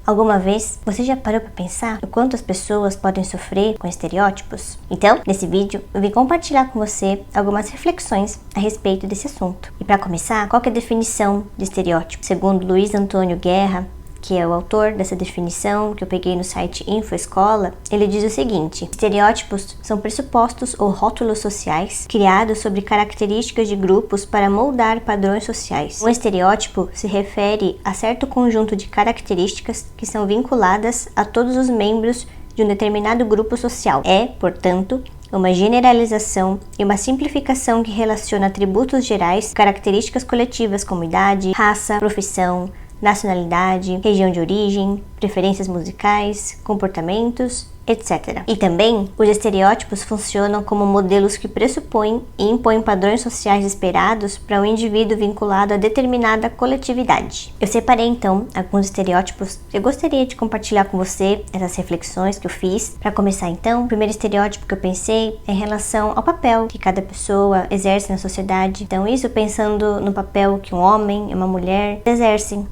Alguma vez você já parou para pensar o quanto as pessoas podem sofrer com estereótipos? Então, nesse vídeo eu vim compartilhar com você algumas reflexões a respeito desse assunto. E para começar, qual que é a definição de estereótipo? Segundo Luiz Antônio Guerra, que é o autor dessa definição que eu peguei no site InfoEscola, ele diz o seguinte: estereótipos são pressupostos ou rótulos sociais criados sobre características de grupos para moldar padrões sociais. Um estereótipo se refere a certo conjunto de características que são vinculadas a todos os membros de um determinado grupo social. É, portanto, uma generalização e uma simplificação que relaciona atributos gerais, características coletivas como idade, raça, profissão, nacionalidade, região de origem, preferências musicais, comportamentos, etc. E também, os estereótipos funcionam como modelos que pressupõem e impõem padrões sociais esperados para um indivíduo vinculado a determinada coletividade. Eu separei então alguns estereótipos que eu gostaria de compartilhar com você, essas reflexões que eu fiz. Para começar então, o primeiro estereótipo que eu pensei é em relação ao papel que cada pessoa exerce na sociedade. Então isso pensando no papel que um homem e uma mulher exercem.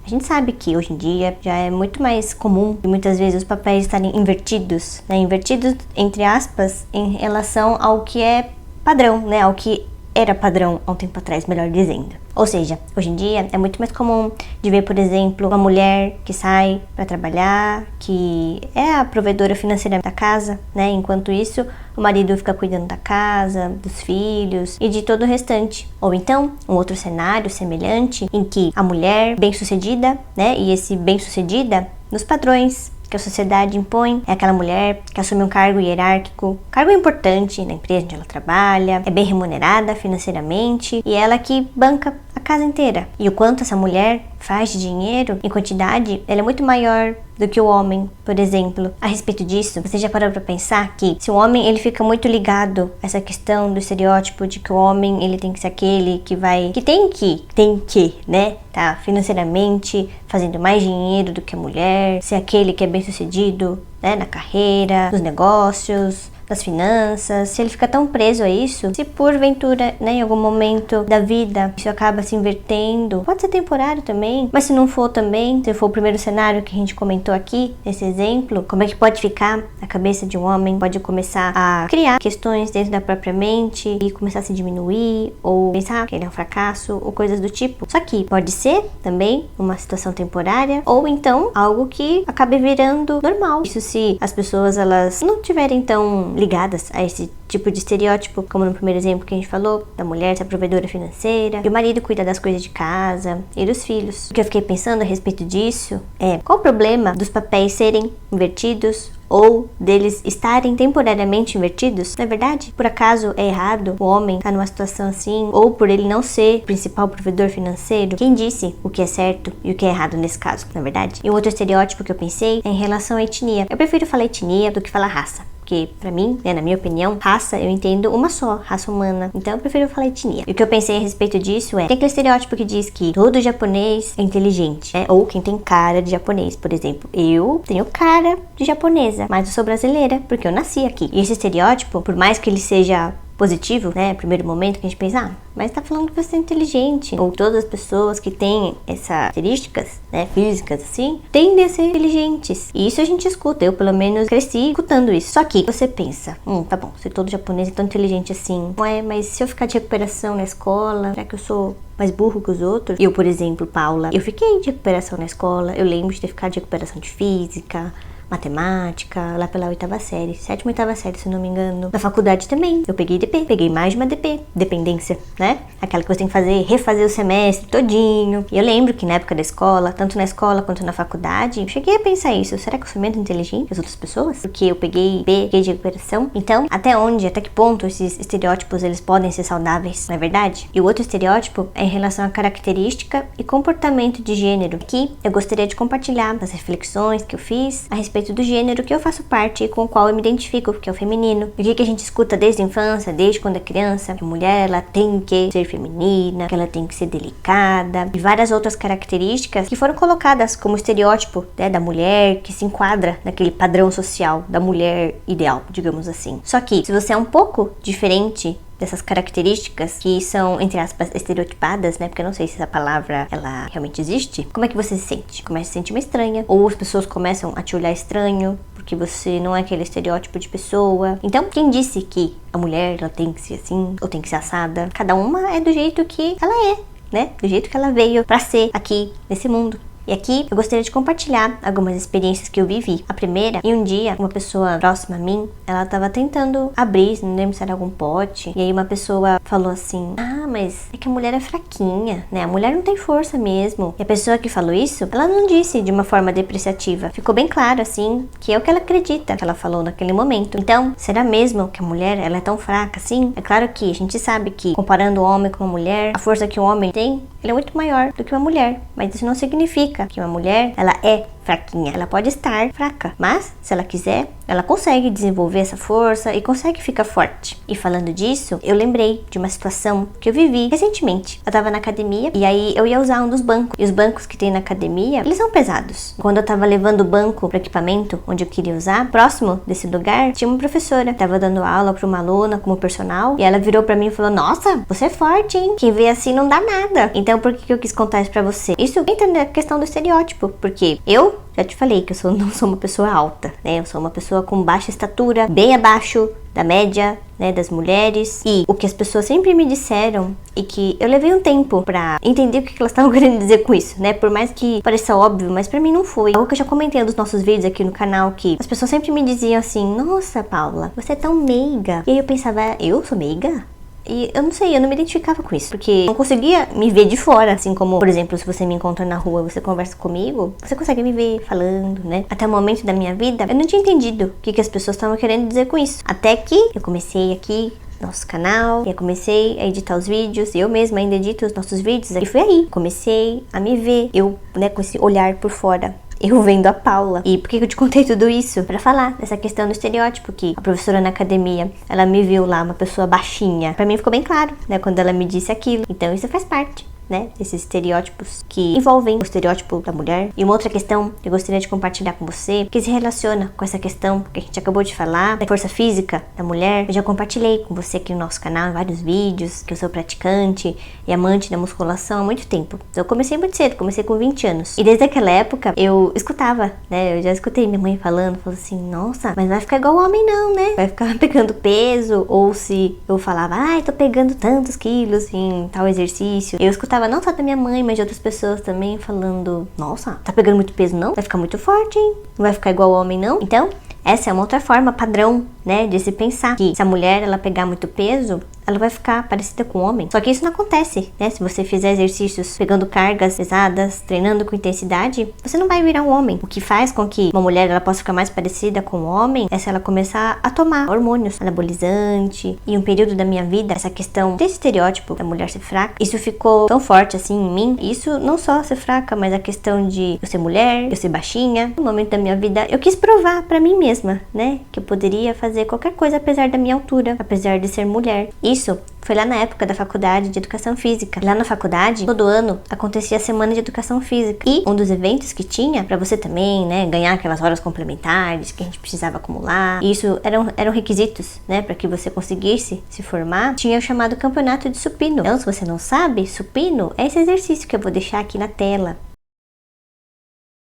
A gente sabe que hoje em dia já é muito mais comum e muitas vezes os papéis estarem invertidos, né? Invertidos entre aspas em relação ao que é padrão, né? Ao que era padrão há um tempo atrás, melhor dizendo. Ou seja, hoje em dia é muito mais comum de ver, por exemplo, uma mulher que sai para trabalhar, que é a provedora financeira da casa, né? Enquanto isso, o marido fica cuidando da casa, dos filhos e de todo o restante. Ou então, um outro cenário semelhante em que a mulher bem-sucedida, né? E esse bem-sucedida nos padrões que a sociedade impõe, é aquela mulher que assume um cargo hierárquico, cargo importante na empresa onde ela trabalha, é bem remunerada financeiramente e ela que banca a casa inteira. E o quanto essa mulher faz de dinheiro em quantidade, ela é muito maior do que o homem, por exemplo. A respeito disso, você já parou para pensar que se o homem ele fica muito ligado a essa questão do estereótipo de que o homem ele tem que ser aquele que tem que, né, tá financeiramente fazendo mais dinheiro do que a mulher, ser aquele que é bem-sucedido, né, na carreira, nos negócios, das finanças, se ele fica tão preso a isso, se porventura, né, em algum momento da vida isso acaba se invertendo, pode ser temporário também, mas se não for também, se for o primeiro cenário que a gente comentou aqui, nesse exemplo, como é que pode ficar a cabeça de um homem? Pode começar a criar questões dentro da própria mente e começar a se diminuir, ou pensar que ele é um fracasso, ou coisas do tipo. Só que pode ser também uma situação temporária, ou então algo que acabe virando normal. Isso se as pessoas elas não tiverem tão ligadas a esse tipo de estereótipo, como no primeiro exemplo que a gente falou, da mulher ser a provedora financeira, e o marido cuida das coisas de casa e dos filhos. O que eu fiquei pensando a respeito disso é, qual o problema dos papéis serem invertidos ou deles estarem temporariamente invertidos? Na verdade, por acaso é errado o homem estar numa situação assim, ou por ele não ser o principal provedor financeiro? Quem disse o que é certo e o que é errado nesse caso, na verdade? E o outro estereótipo que eu pensei é em relação à etnia. Eu prefiro falar etnia do que falar raça. Porque, pra mim, né, na minha opinião, raça eu entendo uma só, raça humana. Então eu prefiro falar etnia. E o que eu pensei a respeito disso é, tem aquele estereótipo que diz que todo japonês é inteligente, né? Ou quem tem cara de japonês, por exemplo. Eu tenho cara de japonesa, mas eu sou brasileira, porque eu nasci aqui. E esse estereótipo, por mais que ele seja positivo, né, primeiro momento que a gente pensa, mas tá falando que você é inteligente, ou todas as pessoas que têm essas características, né, físicas assim, tendem a ser inteligentes, e isso a gente escuta, eu pelo menos cresci escutando isso. Só que você pensa, tá bom, se todo japonês é tão inteligente assim, ué, mas se eu ficar de recuperação na escola, será que eu sou mais burro que os outros? Eu, por exemplo, Paula, eu fiquei de recuperação na escola, eu lembro de ter ficado de recuperação de física, matemática, lá pela 8ª série, 7ª, 8ª série, se não me engano. Na faculdade também, eu peguei DP, peguei mais de uma DP, dependência, né? Aquela que você tem que fazer, refazer o semestre todinho. E eu lembro que na época da escola, tanto na escola quanto na faculdade, eu cheguei a pensar isso, será que eu sou menos inteligente que as outras pessoas? Porque eu peguei B, peguei de recuperação. Então, até que ponto esses estereótipos, eles podem ser saudáveis, não é verdade? E o outro estereótipo é em relação à característica e comportamento de gênero. Aqui, eu gostaria de compartilhar as reflexões que eu fiz a respeito do gênero que eu faço parte e com o qual eu me identifico, que é o feminino. O que a gente escuta desde a infância, desde quando é criança, que a mulher ela tem que ser feminina, que ela tem que ser delicada e várias outras características que foram colocadas como estereótipo, né, da mulher que se enquadra naquele padrão social da mulher ideal, digamos assim. Só que se você é um pouco diferente dessas características que são, entre aspas, estereotipadas, né? Porque eu não sei se essa palavra, ela realmente existe. Como é que você se sente? Começa a se sentir uma estranha. Ou as pessoas começam a te olhar estranho, porque você não é aquele estereótipo de pessoa. Então, quem disse que a mulher, ela tem que ser assim, ou tem que ser assada? Cada uma é do jeito que ela é, né? Do jeito que ela veio pra ser aqui, nesse mundo. E aqui eu gostaria de compartilhar algumas experiências que eu vivi. A primeira, em um dia, uma pessoa próxima a mim, ela tava tentando abrir, não lembro se era algum pote, e aí uma pessoa falou assim: ah, mas é que a mulher é fraquinha, né? A mulher não tem força mesmo. E a pessoa que falou isso, ela não disse de uma forma depreciativa. Ficou bem claro, assim, que é o que ela acredita que ela falou naquele momento. Então, será mesmo que a mulher, ela é tão fraca assim? É claro que a gente sabe que, comparando o homem com a mulher, a força que o homem tem, ele é muito maior do que uma mulher. Mas isso não significa que uma mulher, ela é fraquinha. Ela pode estar fraca, mas se ela quiser, ela consegue desenvolver essa força e consegue ficar forte. E falando disso, eu lembrei de uma situação que eu vivi recentemente. Eu tava na academia e aí eu ia usar um dos bancos. E os bancos que tem na academia, eles são pesados. Quando eu tava levando o banco pro equipamento onde eu queria usar, próximo desse lugar, tinha uma professora. Tava dando aula pra uma aluna como personal e ela virou pra mim e falou: nossa, você é forte, hein? Quem vê assim não dá nada. Então por que eu quis contar isso pra você? Isso entra na questão do estereótipo, porque eu já te falei que não sou uma pessoa alta, né? Eu sou uma pessoa com baixa estatura, bem abaixo da média, né, das mulheres. E o que as pessoas sempre me disseram e que eu levei um tempo pra entender o que elas estavam querendo dizer com isso, né? Por mais que pareça óbvio, mas pra mim não foi. Algo que eu já comentei nos nossos vídeos aqui no canal, que as pessoas sempre me diziam assim: nossa, Paula, você é tão meiga. E aí eu pensava: eu sou meiga? E eu não sei, eu não me identificava com isso, porque eu não conseguia me ver de fora, assim como, por exemplo, se você me encontra na rua, você conversa comigo, você consegue me ver falando, né? Até o momento da minha vida, eu não tinha entendido o que as pessoas estavam querendo dizer com isso. Até que eu comecei aqui nosso canal, e eu comecei a editar os vídeos, eu mesma ainda edito os nossos vídeos, e foi aí, comecei a me ver, eu, né, com esse olhar por fora. Eu vendo a Paula. E por que eu te contei tudo isso? Pra falar dessa questão do estereótipo, que a professora na academia, ela me viu lá, uma pessoa baixinha. Pra mim ficou bem claro, né, quando ela me disse aquilo. Então isso faz parte, né, desses estereótipos que envolvem o estereótipo da mulher. E uma outra questão que eu gostaria de compartilhar com você, que se relaciona com essa questão que a gente acabou de falar, da força física da mulher. Eu já compartilhei com você aqui no nosso canal em vários vídeos, que eu sou praticante e amante da musculação há muito tempo. Então eu comecei muito cedo, comecei com 20 anos. E desde aquela época eu escutava, né, eu já escutei minha mãe falando assim: nossa, mas vai ficar igual homem não, né? Vai ficar pegando peso. Ou se eu falava: ai, tô pegando tantos quilos em tal exercício, eu escutava não só da minha mãe, mas de outras pessoas também falando: nossa, tá pegando muito peso não? Vai ficar muito forte, hein? Não vai ficar igual homem não? Então, essa é uma outra forma padrão, né, de se pensar que se a mulher, ela pegar muito peso, ela vai ficar parecida com o homem. Só que isso não acontece, né? Se você fizer exercícios pegando cargas pesadas, treinando com intensidade, você não vai virar um homem. O que faz com que uma mulher, ela possa ficar mais parecida com o homem é se ela começar a tomar hormônios, anabolizante. E um período da minha vida, essa questão desse estereótipo da mulher ser fraca, isso ficou tão forte assim em mim. Isso não só ser fraca, mas a questão de eu ser mulher, eu ser baixinha. No momento da minha vida, eu quis provar pra mim mesma, né, que eu poderia fazer qualquer coisa apesar da minha altura, apesar de ser mulher. Isso foi lá na época da faculdade de educação física. Lá na faculdade, todo ano acontecia a semana de educação física. E um dos eventos que tinha, pra você também, né, ganhar aquelas horas complementares que a gente precisava acumular, e isso eram requisitos, né, pra que você conseguisse se formar, tinha o chamado campeonato de supino. Então, se você não sabe, supino é esse exercício que eu vou deixar aqui na tela.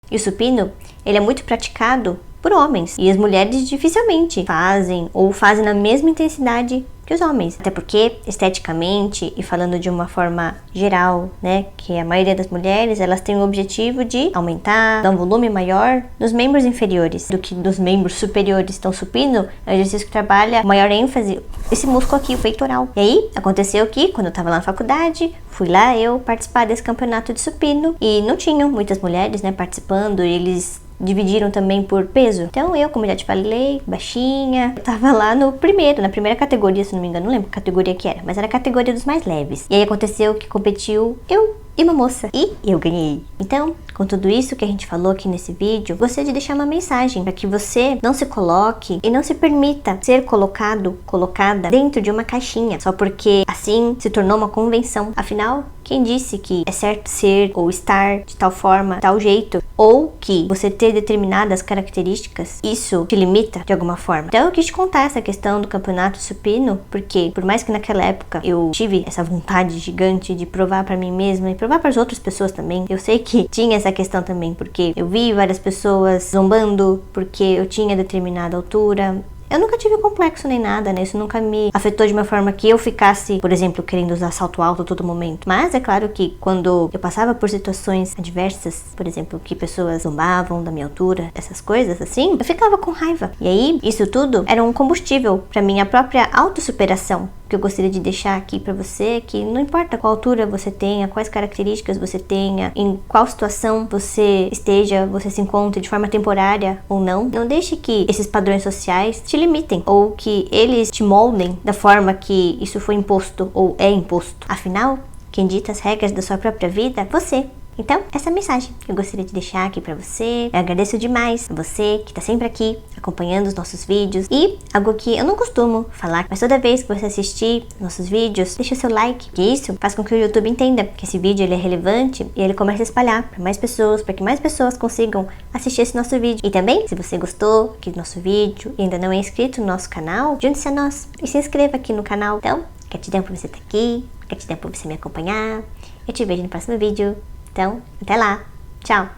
E o supino, ele é muito praticado por homens, e as mulheres dificilmente fazem ou fazem na mesma intensidade que os homens, até porque esteticamente e falando de uma forma geral, né, que a maioria das mulheres, elas têm o objetivo de aumentar, dar um volume maior nos membros inferiores do que dos membros superiores. Então, supino é um exercício que trabalha com maior ênfase esse músculo aqui, o peitoral. E aí, aconteceu que quando eu tava lá na faculdade, fui lá eu participar desse campeonato de supino e não tinham muitas mulheres, né, participando, e eles dividiram também por peso. Então eu, como já te falei, baixinha, eu tava lá na primeira categoria, se não me engano, não lembro que categoria que era, mas era a categoria dos mais leves. E aí aconteceu que competiu eu e uma moça, e eu ganhei. Então, com tudo isso que a gente falou aqui nesse vídeo, gostaria de deixar uma mensagem para que você não se coloque e não se permita ser colocada dentro de uma caixinha, só porque assim se tornou uma convenção. Afinal, Quem disse que é certo ser ou estar de tal forma, tal jeito, ou que você ter determinadas características, isso te limita de alguma forma? Então eu quis te contar essa questão do campeonato supino, porque por mais que naquela época eu tive essa vontade gigante de provar pra mim mesma e provar para as outras pessoas também, eu sei que tinha essa questão também, porque eu vi várias pessoas zombando porque eu tinha determinada altura. Eu nunca tive complexo nem nada, né? Isso nunca me afetou de uma forma que eu ficasse, por exemplo, querendo usar salto alto a todo momento. Mas é claro que quando eu passava por situações adversas, por exemplo, que pessoas zombavam da minha altura, essas coisas assim, eu ficava com raiva. E aí, isso tudo era um combustível para minha própria autossuperação, que eu gostaria de deixar aqui para você, que não importa qual altura você tenha, quais características você tenha, em qual situação você esteja, você se encontre de forma temporária ou não, não deixe que esses padrões sociais te limitem ou que eles te moldem da forma que isso foi imposto ou é imposto. Afinal, quem dita as regras da sua própria vida é você. Então, essa é a mensagem que eu gostaria de deixar aqui pra você. Eu agradeço demais a você que tá sempre aqui acompanhando os nossos vídeos. E algo que eu não costumo falar, mas toda vez que você assistir nossos vídeos, deixa o seu like, que isso faz com que o YouTube entenda que esse vídeo ele é relevante e ele comece a espalhar para mais pessoas, para que mais pessoas consigam assistir esse nosso vídeo. E também, se você gostou aqui do nosso vídeo e ainda não é inscrito no nosso canal, junte-se a nós e se inscreva aqui no canal. Então, gratidão por você estar aqui, gratidão por você me acompanhar. Eu te vejo no próximo vídeo. Então, até lá. Tchau!